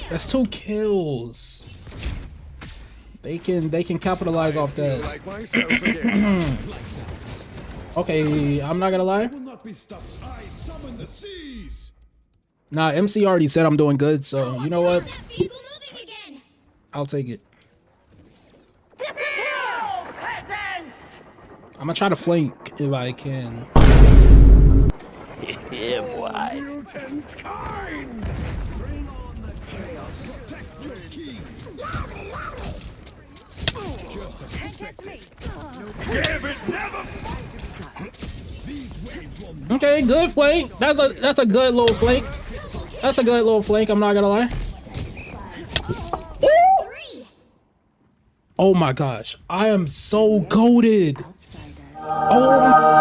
That's 2 kills. They can capitalize off that. Like myself again. Okay, I'm not gonna lie. Will not be stopped. I summon the seas. Nah, MC already said I'm doing good, so you know what? That vehicle moving again. I'll take it. Disappear, peasants! I'm gonna try to flank if I can. Yeah, boy. Mutant kind. Bring on the chaos. Protect your king. Just as expected. Give it never. These waves will not. Okay, good flank. That's a good little flank. That's a good little flank. I'm not gonna lie. Ooh! 3. Oh my gosh, I am so goated. Oh.